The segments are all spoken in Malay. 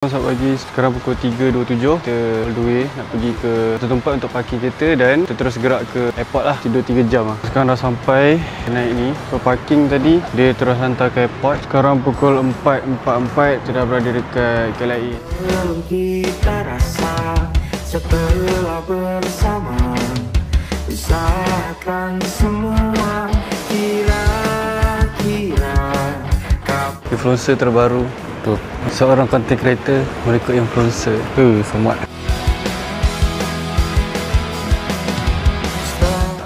Selamat pagi, sekarang pukul 3.27. Kita all the way nak pergi ke satu tempat untuk parking kereta dan kita terus gerak ke airport lah. Tidur 3 jam lah. Sekarang dah sampai naik ni. So parking tadi, dia terus hantar ke airport. Sekarang pukul 4.44, kita dah berada dekat KLIA. Kita rasa setelah bersama, usahakan semua kira-kira. Influencer terbaru tu, seorang content creator mereka influencer. Semat.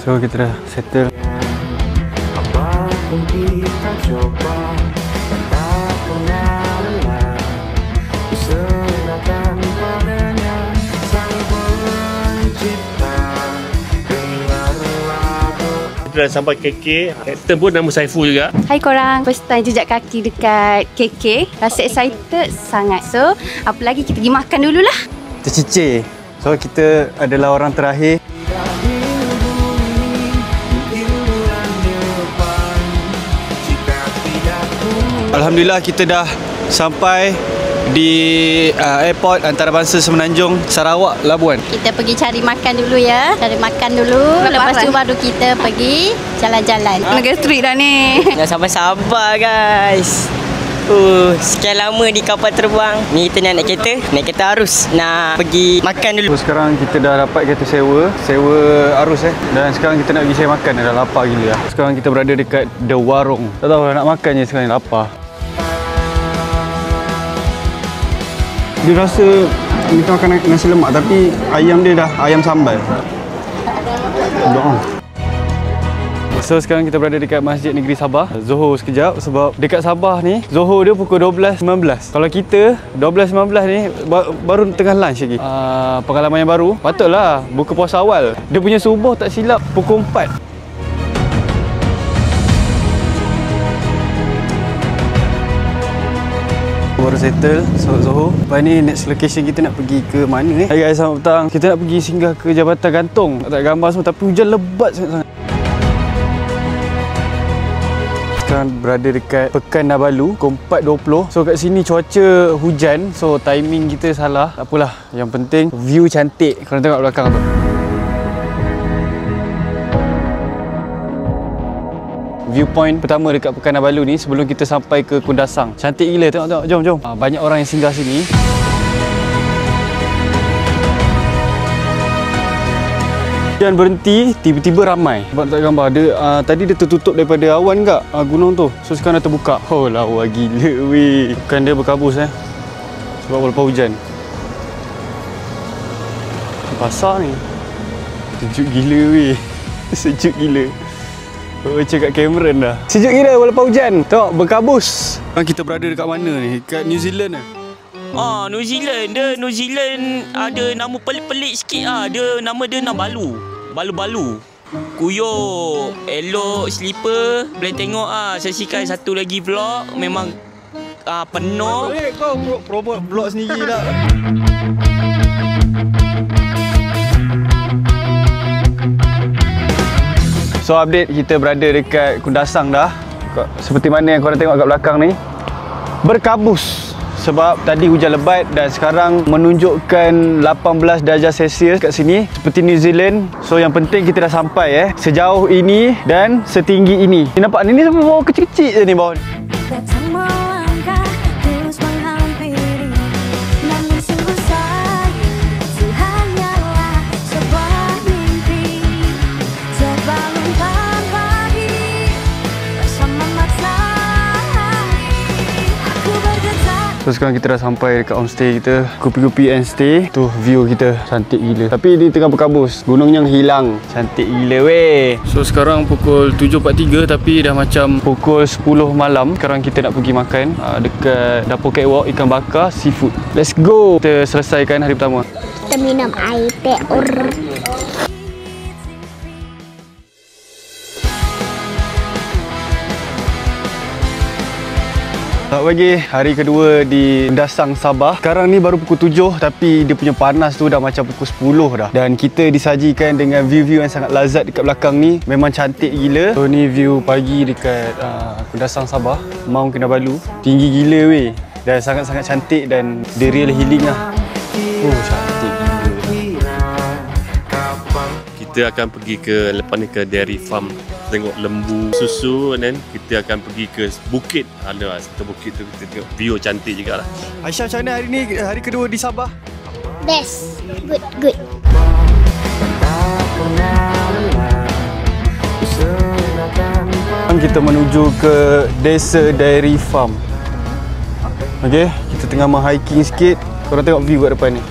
So kita dah settle. Apapun kita coba, tak pernah lelah. Serahkan padanya sang pencipta. Kita dah sampai KK. Captain pun nama Saiful juga. Hai korang, first time jejak kaki dekat KK. Rasa excited sangat. So, apa lagi, kita pergi makan dululah. Tercicir. So kita adalah orang terakhir. Alhamdulillah kita dah sampai di airport antarabangsa Semenanjung, Sarawak, Labuan. Kita pergi cari makan dulu ya. Cari makan dulu. Lepas tu baru kita pergi jalan-jalan. Negara street dah ni. Dah sabar-sabar guys. Sekian lama di kapal terbang. Ni kita nak naik kereta arus. Nak pergi makan dulu. So sekarang kita dah dapat kereta sewa arus dan sekarang kita nak pergi cari makan. Dah lapar gila lah. Sekarang kita berada dekat The Warung. Tak tahu nak makan je sekarang ni, lapar. Dia rasa kita makan nasi lemak tapi ayam dia dah ayam sambal. So sekarang kita berada dekat Masjid Negeri Sabah. Zohor sekejap sebab dekat Sabah ni Zohor dia pukul 12.19. Kalau kita 12.19 ni baru tengah lunch lagi. Pengalaman yang baru. Patutlah buka puasa awal. Dia punya subuh tak silap pukul 4. Baru settle Zohor. Lepas ni next location kita nak pergi ke mana Hai guys, selamat petang. Kita nak pergi singgah ke Jabatan Gantung. Tak gambar semua tapi hujan lebat sangat-sangat. Sekarang berada dekat Pekan Nabalu pukul 4.20. So kat sini cuaca hujan. So timing kita salah. Tak apalah. Yang penting view cantik. Korang tengok belakang tu. Viewpoint pertama dekat Pekan Nabalu ni sebelum kita sampai ke Kundasang. Cantik gila, tengok. Jom. Banyak orang yang singgah sini. Hujan berhenti, tiba-tiba ramai. Sebab tak gambar, tadi dia tertutup daripada awan kak, gunung tu. So sekarang dah terbuka. Oh lawa gila weh. Bukan dia berkabus sebab walaupun hujan. Pasar ni sejuk gila weh. Sejuk gila. Cakap Cameron dah. Sejuk gila walaupun hujan. Tengok berkabus. Kita berada dekat mana ni? Dekat New Zealand New Zealand ada nama pelik-pelik sikit Dia nama dia Nabalu. Balu-balu. Kuyup, elok, slipper. Boleh tengok saksikan satu lagi vlog. Memang penuh. Boleh kau promote vlog sendiri lah. So update, kita berada dekat Kundasang dah. Seperti mana yang korang tengok kat belakang ni, berkabus sebab tadi hujan lebat dan sekarang menunjukkan 18 darjah Celsius kat sini seperti New Zealand. So yang penting kita dah sampai sejauh ini dan setinggi ini. Ni nampak ni sampai bawah kecil-kecil je ni bawah. So sekarang kita dah sampai dekat homestay kita, Kupi-Kupi and Stay. Tu view kita cantik gila. Tapi di tengah berkabus, gunungnya hilang. Cantik gila weh. So sekarang pukul 7.43 tapi dah macam pukul 10 malam. Sekarang kita nak pergi makan dekat Dapur Catwalk, ikan bakar, seafood. Let's go. Kita selesaikan hari pertama. Kita minum air teor. Selamat pagi, hari kedua di Kundasang, Sabah. Sekarang ni baru pukul 7 tapi dia punya panas tu dah macam pukul 10 dah. Dan kita disajikan dengan view-view yang sangat lazat dekat belakang ni. Memang cantik gila. So ni view pagi dekat Kundasang, Sabah, Mount Kinabalu. Tinggi gila weh. dan sangat-sangat cantik dan dia real healing lah. Oh, cantik gila. Kita akan pergi ke lepas ni ke dairy farm, tengok lembu, susu, dan kita akan pergi ke bukit. Ada satu bukit tu kita tengok view cantik juga lah. Aisyah, macam mana hari ni, hari kedua di Sabah? Best. Good. Kita menuju ke Desa Dairy Farm. Okey, kita tengah meng-hiking sikit. Korang tengok view kat depan ni.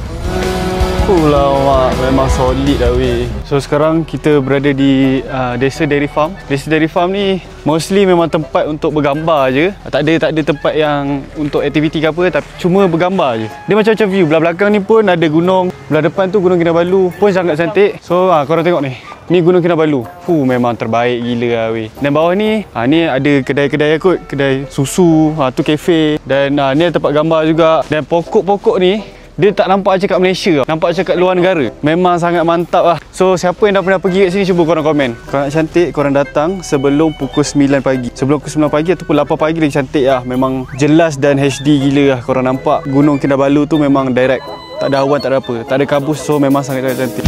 Lawak, memang solid lah weh. So sekarang kita berada di Desa Dairy Farm. Desa Dairy Farm ni mostly memang tempat untuk bergambar je. Tak ada tempat yang untuk aktiviti ke apa, tapi cuma bergambar je. Dia macam-macam view. Belah belakang ni pun ada gunung. Belah depan tu Gunung Kinabalu pun sangat cantik. So korang tengok ni. Ni Gunung Kinabalu. Memang terbaik gila lah weh. Dan bawah ni, ni ada kedai-kedai kot. Kedai susu, tu kafe. Dan ni ada tempat gambar juga. Dan pokok-pokok ni, dia tak nampak macam kat Malaysia, nampak macam kat luar negara. Memang sangat mantap lah. So siapa yang dah pernah pergi kat sini, cuba korang komen. Korang nak cantik, korang datang sebelum pukul 9 pagi. Sebelum pukul 9 pagi ataupun 8 pagi lagi cantik lah. Memang jelas dan HD gila lah. Korang nampak Gunung Kinabalu tu memang direct. Tak ada awan, tak ada apa. Tak ada kabus, so memang sangat cantik.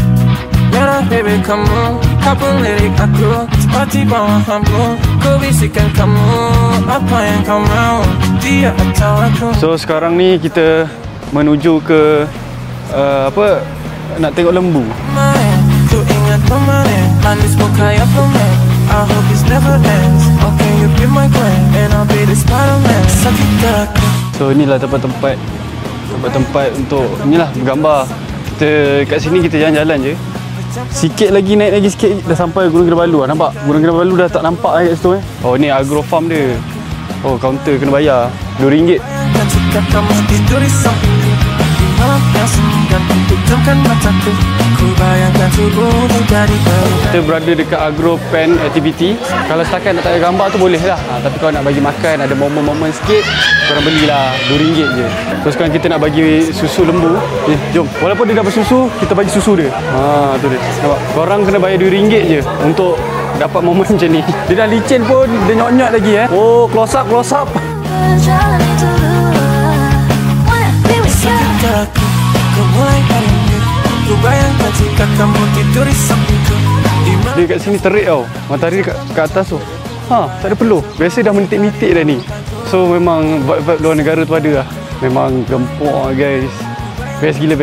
Baby kamu, kapal lirik aku, seperti bawah lampu. Ku bisikan kamu, apa yang kau mau, dia atau aku. So sekarang ni kita menuju ke nak tengok lembu. Ku ingat kemarin, manis muka ya pemen. I hope this never ends. Okay, you be my queen and I'll be the Spider-Man. Sakit aku. So inilah tempat-tempat untuk inilah bergambar. Kita kat sini kita jalan-jalan je. Sikit lagi, naik lagi sikit dah sampai Gunung Kinabalu lah. Nampak? Gunung Kinabalu dah tak nampak kat situ Oh, ni agro farm dia. Oh, kaunter kena bayar RM2. Kita berada dekat Agro Pen Activity. Kalau setakat nak tak ada gambar tu boleh lah. Tapi kalau nak bagi makan, ada momen-momen sikit, korang belilah RM2 je. So sekarang kita nak bagi susu lembu. Jom. Walaupun dia dah bersusu, kita bagi susu dia. Tu dia. Nampak? Korang kena bayar RM2 je untuk dapat momen macam ni. Dia dah licin pun, dia nyot-nyot lagi Oh, close up. Dia kat sini terik tau. Matahari kat atas tu. Tak ada peluh. Biasa dah menitik-nitik dah ni. So memang vibe luar negara tu ada lah. Memang gempur guys. Best gila.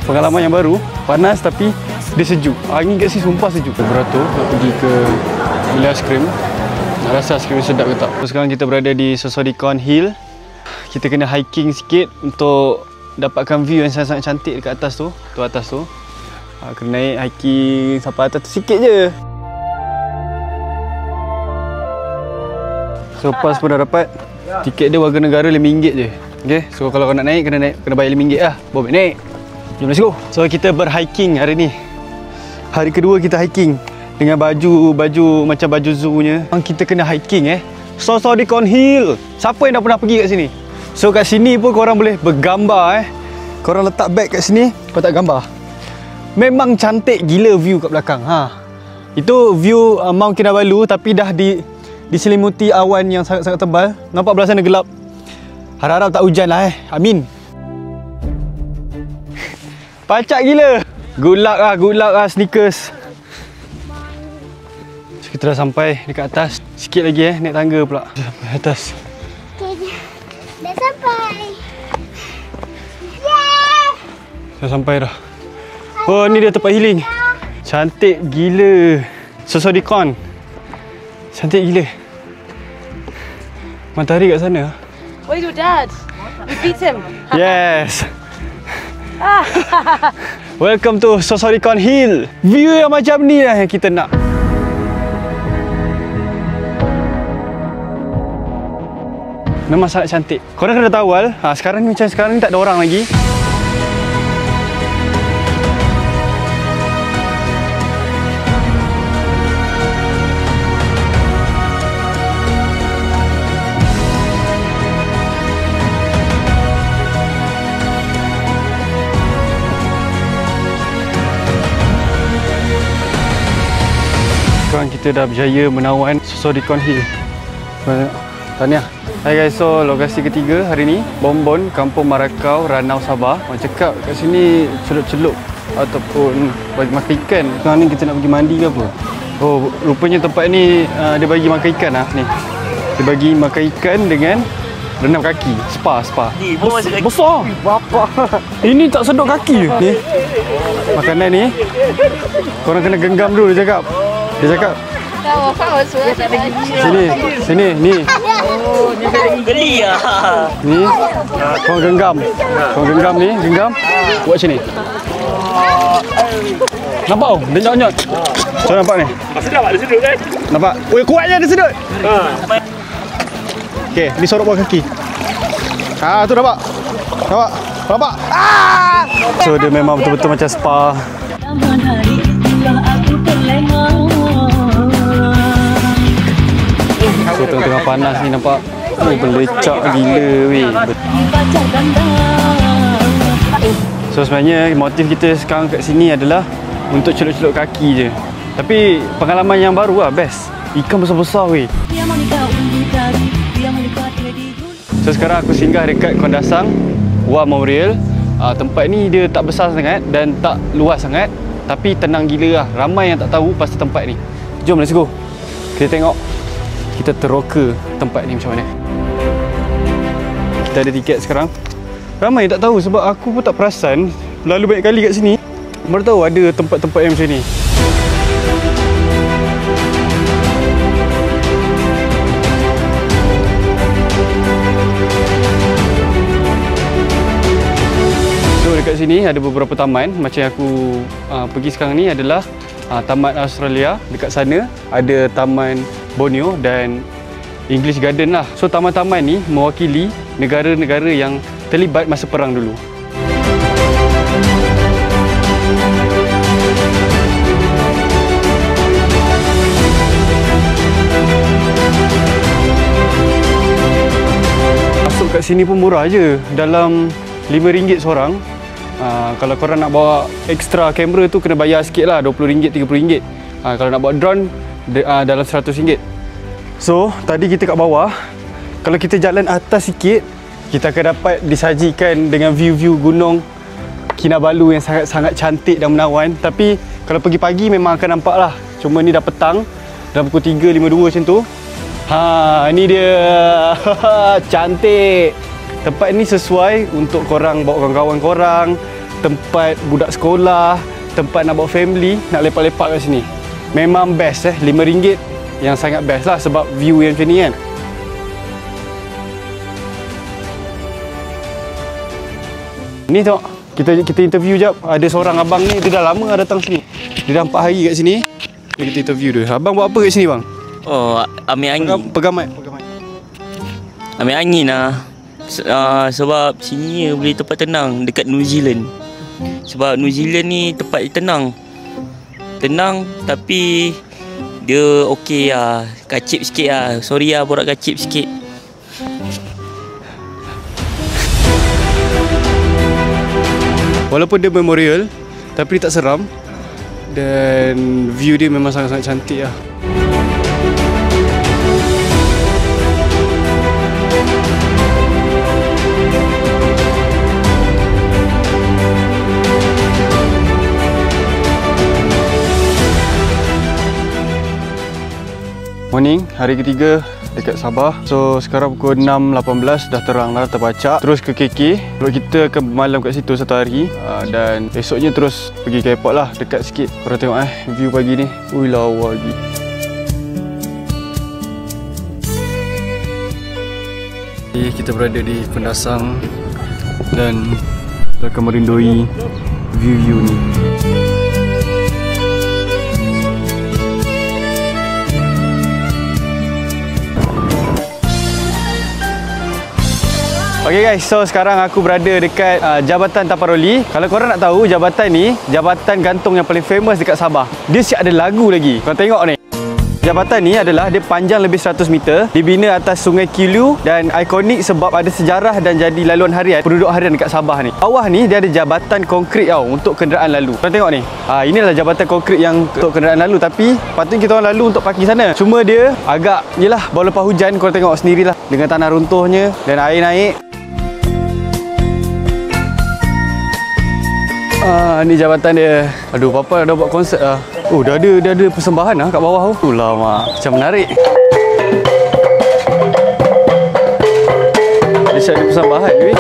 Pengalaman yang baru. Panas tapi dia sejuk. Angin kat sini sumpah sejuk. Beratur nak pergi ke beli aiskrim. Nak rasa aiskrim sedap ke tak. So, sekarang kita berada di Sosodikon Hill. Kita kena hiking sikit untuk dapatkan view yang sangat-sangat cantik dekat atas tu. Tu atas tu. Kena naik hiking sampai atas tu sikit je. So pas pun dah dapat. Tiket dia warga negara RM5 je. Okay, so kalau kau nak naik kena bayar RM5 lah. Boleh naik. Jom let's go. So kita berhiking hari ni. Hari kedua kita hiking dengan baju macam baju zoo nya. Kita kena hiking Sosodikon Hill. Siapa yang dah pernah pergi kat sini? So kat sini pun korang boleh bergambar Korang letak beg kat sini, kau tak gambar. Memang cantik gila view kat belakang. Itu view Mount Kinabalu tapi dah diselimuti awan yang sangat-sangat tebal. Nampak belah sana gelap. Harap-harap tak hujan lah Amin. Pacak gila. Good luck lah sneakers. So, kita dah sampai dekat atas. Sikit lagi naik tangga pula. Sampai atas. Dah sampai. Dah sampai dah. Oh, ni dia tempat healing. Cantik gila. Sosodikon. Cantik gila. Matahari kat sana. Where's your dad? We beat him. Yes. Welcome to Sosodikon Hill. View yang macam ni lah yang kita nak. Memang sangat cantik. Korang kena tahu sekarang ni macam sekarang ni tak ada orang lagi. Sekarang kita dah berjaya menawan Sosodikon Hill. Tahniah. Hai guys, so lokasi ketiga hari ni Bonbon, Kampung Marakau, Ranau, Sabah. Orang cakap kat sini celup-celup ataupun bagi makan ikan. Sekarang ni kita nak pergi mandi ke apa? Oh, rupanya tempat ni dia bagi makan ikan lah ni. Dia bagi makan ikan dengan rendam kaki. Spa. Ni pun masuk kaki. Besar. Bapak. Ini tak sedut kaki ke? Ni. Makanan ni korang kena genggam dulu dia cakap. Dia cakap Sini, ni. Geli lah. Ni. Korang genggam. Ni, genggam. Buat macam ni. Nampak oh? Dia nyot-nyot. Macam nampak ni? Sedap tak? Dia sedut kan? Nampak? Oh, kuatnya dia sedut. Okey, ni sorok bawah kaki. Tu nampak? Nampak? So dia memang betul-betul macam spa. So tengah-tengah panas ni nampak. Oh, belecak gila weh. So sebenarnya motif kita sekarang kat sini adalah untuk celup-celup kaki je. Tapi pengalaman yang baru lah, best. Ikan besar-besar weh. So sekarang aku singgah dekat Kondasang War Memorial. Tempat ni dia tak besar sangat dan tak luas sangat, tapi tenang gila lah. Ramai yang tak tahu pasal tempat ni. Jom, let's go. Kita tengok, kita teroka tempat ni macam mana. Kita ada tiket sekarang. Ramai yang tak tahu sebab aku pun tak perasan. Lalu banyak kali kat sini, baru tahu ada tempat-tempat yang macam ni. Dekat sini ada beberapa taman. Macam yang aku pergi sekarang ni adalah Taman Australia. Dekat sana ada Taman Borneo dan English Garden lah. So taman-taman ni mewakili negara-negara yang terlibat masa perang dulu. Masuk kat sini pun murah je. Dalam RM5 seorang. Kalau korang nak bawa extra kamera tu kena bayar sikit lah, RM20, RM30. Kalau nak bawa drone dalam RM100. So tadi kita kat bawah, kalau kita jalan atas sikit, kita akan dapat disajikan dengan view-view gunung Kinabalu yang sangat-sangat cantik dan menawan. Tapi kalau pergi pagi memang akan nampak lah. Cuma ni dah petang, dah pukul 3.52 macam tu. Ni dia. Cantik. Tempat ni sesuai untuk korang bawa kawan-kawan korang, tempat budak sekolah, tempat nak bawa family, nak lepak-lepak kat sini. Memang best RM5 yang sangat best lah sebab view yang macam ni kan. Ni tengok, kita interview jap. Ada seorang abang ni, dia dah lama datang sini. Dia dah 4 hari kat sini. Kita interview dia. Abang buat apa kat sini bang? Oh, ambil angin. Pegang mic. Ambil angin lah. Sebab sini boleh tempat tenang dekat New Zealand. Sebab New Zealand ni tempat tenang. Tenang tapi dia okey lah. Kacip sikit lah. Sorry lah borak kacip sikit. Walaupun dia memorial, tapi dia tak seram. Dan view dia memang sangat-sangat cantik lah. Morning, hari ketiga dekat Sabah. So sekarang pukul 6.18 dah terang dah terbacak. Terus ke KK. Kalau kita akan bermalam kat situ satu hari. Dan esoknya terus pergi ke airport lah, dekat sikit. Korang tengok view pagi ni. Ui lawa lagi. Kita berada di Kondasang dan kita akan merindui view ni. Okay guys, so sekarang aku berada dekat Jabatan Taparoli. Kalau korang nak tahu, jabatan ni jabatan gantung yang paling famous dekat Sabah. Dia siap ada lagu lagi. Korang tengok ni. Jabatan ni adalah dia panjang lebih 100 meter, dibina atas Sungai Kilu dan ikonik sebab ada sejarah dan jadi laluan harian penduduk harian dekat Sabah ni. Bawah ni dia ada jabatan konkrit tau untuk kenderaan lalu. Korang tengok ni. Inilah jabatan konkrit yang untuk kenderaan lalu, tapi patutnya kita orang lalu untuk parking sana. Cuma dia agak yelah baru lepas hujan, korang tengok sendirilah dengan tanah runtuhnya dan air naik. Ni jabatan dia. Aduh, Papa dah buat konsert lah. Oh, dah ada persembahan lah kat bawah tu. Lama, macam menarik. Dia siap ada persembahan ni.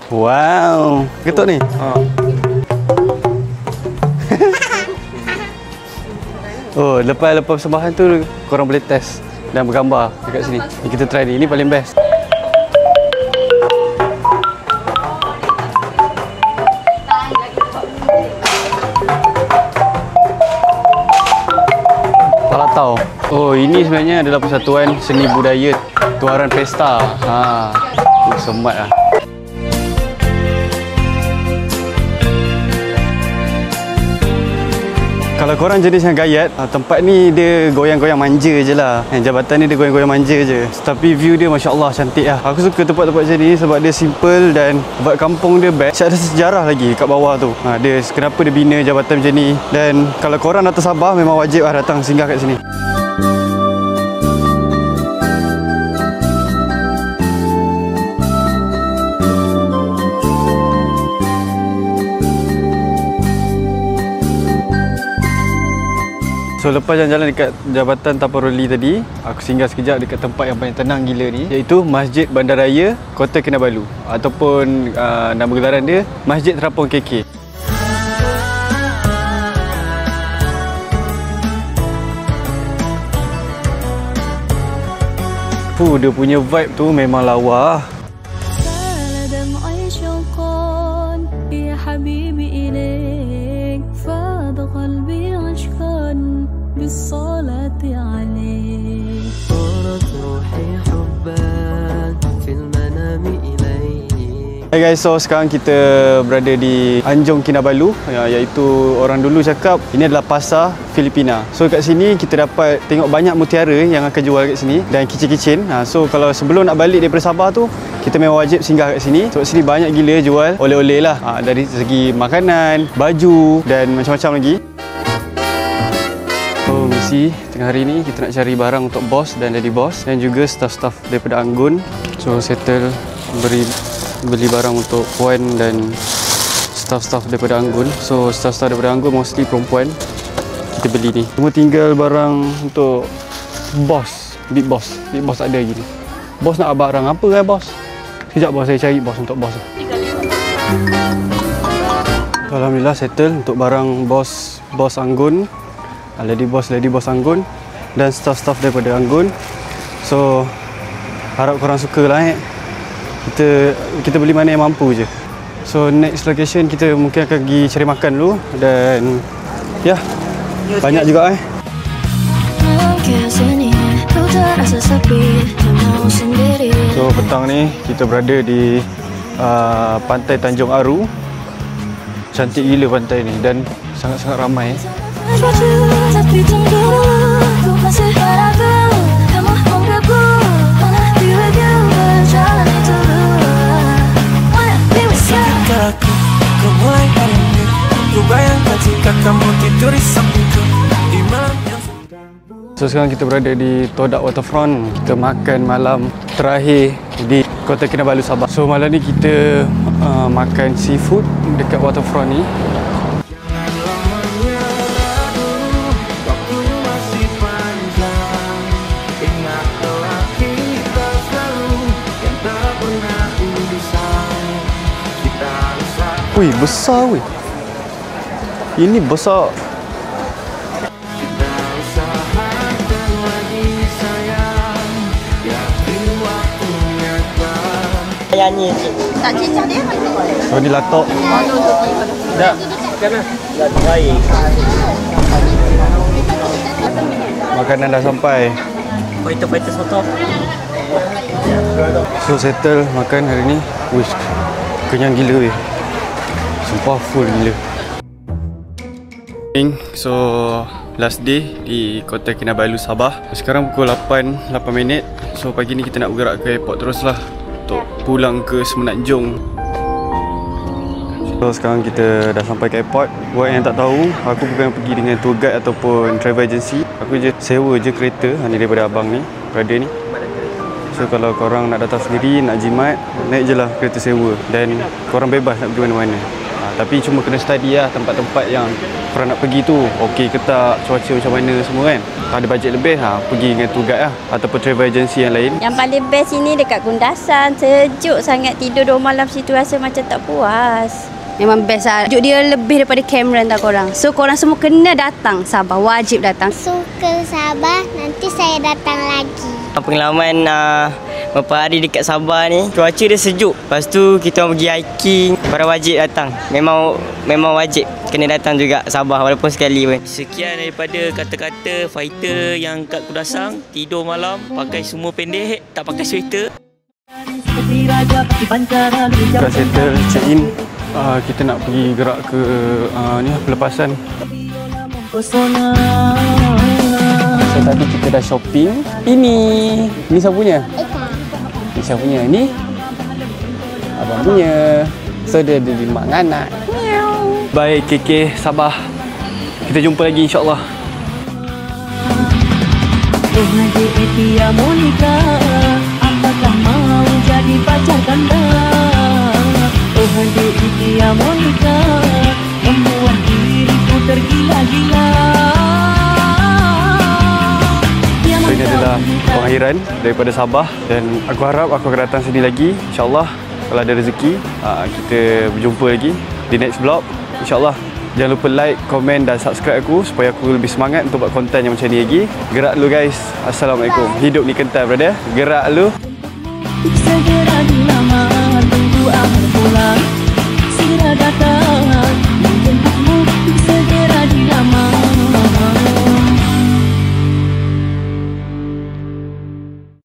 Wow, ketuk ni. Oh, lepas persembahan tu korang boleh test dan bergambar dekat sini. Ni kita try ni. Ini paling best. Palatau. Oh, ini sebenarnya adalah Persatuan Seni Budaya Tuaran Pesta. Semat lah. Kalau korang jenis yang gayat, tempat ni dia goyang-goyang manja je lah. Jabatan ni dia goyang-goyang manja je. Tapi view dia Masya Allah cantik lah. Aku suka tempat-tempat macam ni sebab dia simple dan vibe kampung dia best. Ada sejarah lagi kat bawah tu. Dia kenapa dia bina jabatan macam ni. Dan kalau korang datang Sabah memang wajib lah datang singgah kat sini. So lepas jalan-jalan dekat Jabatan Taparuli tadi, aku singgah sekejap dekat tempat yang paling tenang gila ni, iaitu Masjid Bandaraya Kota Kinabalu, ataupun nama gelaran dia Masjid Terapung KK. Dia punya vibe tu memang lawa. Hai guys, so sekarang kita berada di Anjong Kinabalu, iaitu orang dulu cakap ini adalah pasar Filipina. So kat sini kita dapat tengok banyak mutiara yang akan jual kat sini dan kicin-kicin. So kalau sebelum nak balik daripada Sabah tu, kita memang wajib singgah kat sini. Sebab sini banyak gila jual oleh-oleh lah, dari segi makanan, baju dan macam-macam lagi. So misi tengah hari ni kita nak cari barang untuk bos dan jadi bos, dan juga staff-staff daripada Anggun. So settle beli barang untuk Puan dan staff-staff daripada Anggun. So staff-staff daripada Anggun mostly perempuan. Kita beli ni. Cuma tinggal barang untuk bos, Big Boss. Big Boss tak ada lagi ni. Bos nak barang apa kan bos? Sekejap bos, saya cari bos untuk bos. Alhamdulillah settle untuk barang bos Anggun. Lady boss Anggun dan staff-staff daripada Anggun. So harap korang suka lah. Kita beli mana yang mampu je. So next location kita mungkin akan pergi cari makan dulu. Dan ya, banyak juga So petang ni kita berada di pantai Tanjung Aru. Cantik gila pantai ni dan sangat-sangat ramai. So sekarang kita berada di Todak Waterfront. Kita makan malam terakhir di Kota Kinabalu, Sabah. So malam ni kita makan seafood dekat waterfront ni. Wih, besar weh. Ini besar. Tak cincang dia macam. Oh, ni latok. Dah. Kenapa? Dah baik. Makanan dah sampai. Fighter soto. So settle makan hari ni. Wish, kenyang gila weh. Sumpah full gila. So last day di Kota Kinabalu, Sabah. Sekarang pukul 8 minit. So pagi ni kita nak bergerak ke airport terus lah untuk pulang ke Semenanjung. So sekarang kita dah sampai ke airport. Buat yang tak tahu, aku bukan pergi dengan tour guide ataupun travel agency. Aku je sewa je kereta ni daripada abang ni, brother ni. So kalau korang nak datang sendiri, nak jimat, naik je lah kereta sewa. Dan korang bebas nak pergi mana-mana. Tapi cuma kena study lah tempat-tempat yang korang nak pergi tu okey ke tak, cuaca macam mana semua kan. Kalau ada bajet lebih, pergi dengan tour guide lah ataupun travel agency yang lain. Yang paling best ini dekat Kundasan. Sejuk sangat, tidur 2 malam situ rasa macam tak puas. Memang best lah. Sejuk dia lebih daripada Cameron tau korang. So korang semua kena datang Sabah, wajib datang. Suka Sabah, nanti saya datang lagi. Pengalaman beberapa hari dekat Sabah ni, cuaca dia sejuk. Lepas tu kita orang pergi hiking, korang wajib datang. Memang wajib kena datang juga Sabah walaupun sekali pun. Sekian daripada kata-kata fighter yang kat Kudasang. Tidur malam, pakai semua pendek, tak pakai sweater. Dah settle, check in. Kita nak pergi gerak ke ni pelepasan. So tadi kita dah shopping. Ini siapa punya? Ini siapa punya? Ni abang punya. So dia ada 5 anak. Baik KK Sabah. Kita jumpa lagi insya-Allah. Apakah mau jadi pacar kanda? Oh hai Monica, membuat diriku tergila-gila. So ini adalah pengakhiran daripada Sabah dan aku harap aku akan datang sini lagi insya-Allah kalau ada rezeki. Kita berjumpa lagi di next vlog insya-Allah. Jangan lupa like, komen dan subscribe aku supaya aku lebih semangat untuk buat konten yang macam ni lagi. Gerak lu guys. Assalamualaikum. Hidup ni kental brother. Gerak lu. Segera lama tunggu akhir bulan. Segera datang.